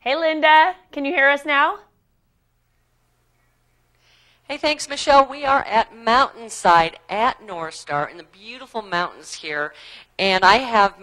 Hey, Linda, can you hear us now? Hey, thanks, Michelle. We are at Mountainside at Northstar in the beautiful mountains here. And I have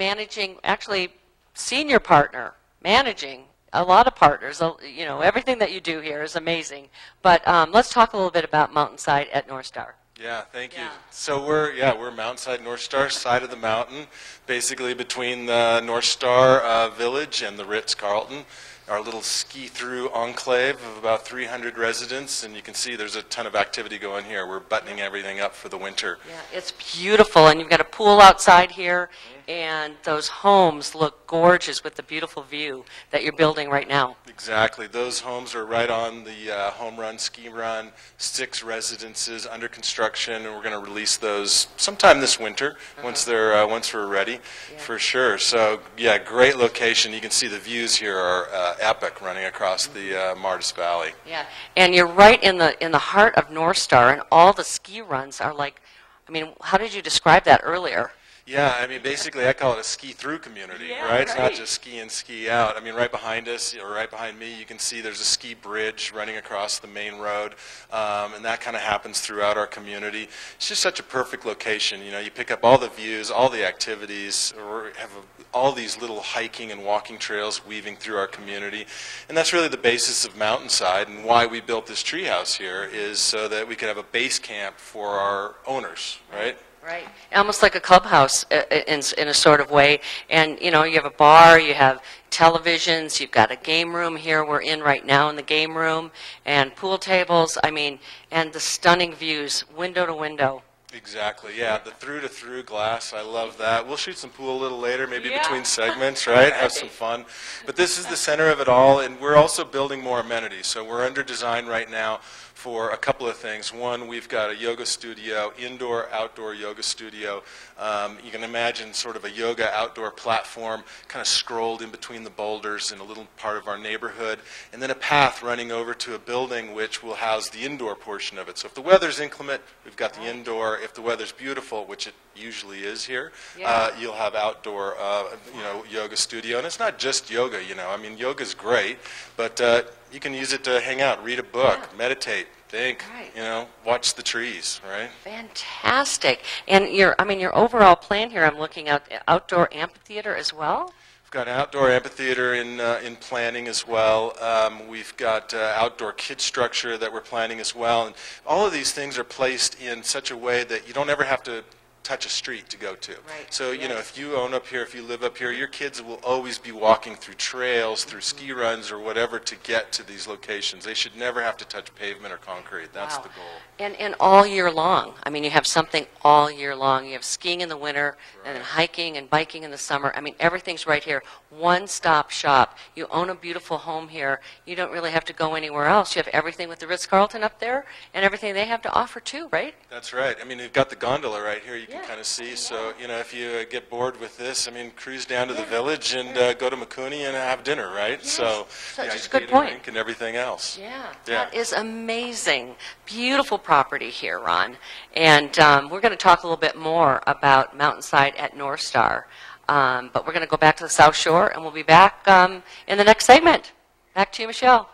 actually senior partner, managing a lot of partners. You know, everything that you do here is amazing. But let's talk a little bit about Mountainside at Northstar. Yeah, thank you. So we're Mountainside Northstar, side of the mountain, basically between the Northstar Village and the Ritz-Carlton. Our little ski-through enclave of about 300 residents, and you can see there's a ton of activity going here. We're buttoning everything up for the winter. Yeah, it's beautiful, and you've got a pool outside here, and those homes look gorgeous with the beautiful view that you're building right now. Exactly. Those homes are right on the home run, ski run, 6 residences under construction, and we're going to release those sometime this winter once we're ready, for sure. So yeah, great location. You can see the views here are epic, running across the Martis Valley. Yeah, and you're right in the heart of Northstar, and all the ski runs are like, I mean, how did you describe that earlier? Yeah, I mean, basically, I call it a ski-through community, right? It's not just ski in, ski out. I mean, right behind us, or right behind me, you can see there's a ski bridge running across the main road, and that kind of happens throughout our community. It's just such a perfect location. You know, you pick up all the views, all the activities, or have all these little hiking and walking trails weaving through our community, and that's really the basis of Mountainside, and why we built this treehouse here is so that we could have a base camp for our owners, right? Right, almost like a clubhouse in a sort of way. And you know, you have a bar, you have televisions, you've got a game room here. We're in right now in the game room, and pool tables. I mean, and the stunning views, window to window. Exactly, yeah, the through-to-through glass, I love that. We'll shoot some pool a little later, maybe between segments, right? Have some fun. But this is the center of it all, and we're also building more amenities. So we're under design right now for a couple of things. One, we've got a yoga studio, indoor-outdoor yoga studio. You can imagine sort of a yoga outdoor platform kind of scrolled in between the boulders in a little part of our neighborhood, and then a path running over to a building which will house the indoor portion of it. So if the weather's inclement, we've got the indoor. If the weather's beautiful, which it usually is here, you'll have outdoor, yoga studio. And it's not just yoga, you know. I mean, yoga's great, but you can use it to hang out, read a book, meditate, think, you know, watch the trees, right? Fantastic. And your overall plan here, I'm looking at outdoor amphitheater as well. We've got an outdoor amphitheater in planning as well. We've got outdoor kid structure that we're planning as well. And all of these things are placed in such a way that you don't ever have to touch a street to go to. Right. So, you know, if you own up here, if you live up here, your kids will always be walking through trails, through ski runs or whatever to get to these locations. They should never have to touch pavement or concrete. That's the goal. And all year long. I mean, you have something all year long. You have skiing in the winter, and then hiking and biking in the summer. I mean, everything's right here. One-stop shop. You own a beautiful home here. You don't really have to go anywhere else. You have everything with the Ritz-Carlton up there and everything they have to offer too, right? That's right. I mean, you've got the gondola right here. You can kind of see. So, you know, if you get bored with this, I mean, cruise down to the village and go to Makuni and have dinner, right? Yes. So, Such a good point. Rink and everything else. Yeah, that is amazing. Beautiful property here, Ron. And we're going to talk a little bit more about Mountainside at Northstar. But we're going to go back to the South Shore, and we'll be back in the next segment. Back to you, Michelle.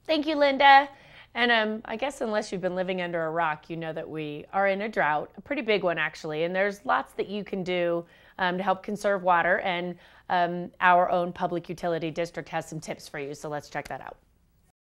Thank you, Linda. And I guess unless you've been living under a rock, you know that we are in a drought, a pretty big one actually, and there's lots that you can do to help conserve water, and our own public utility district has some tips for you, so let's check that out.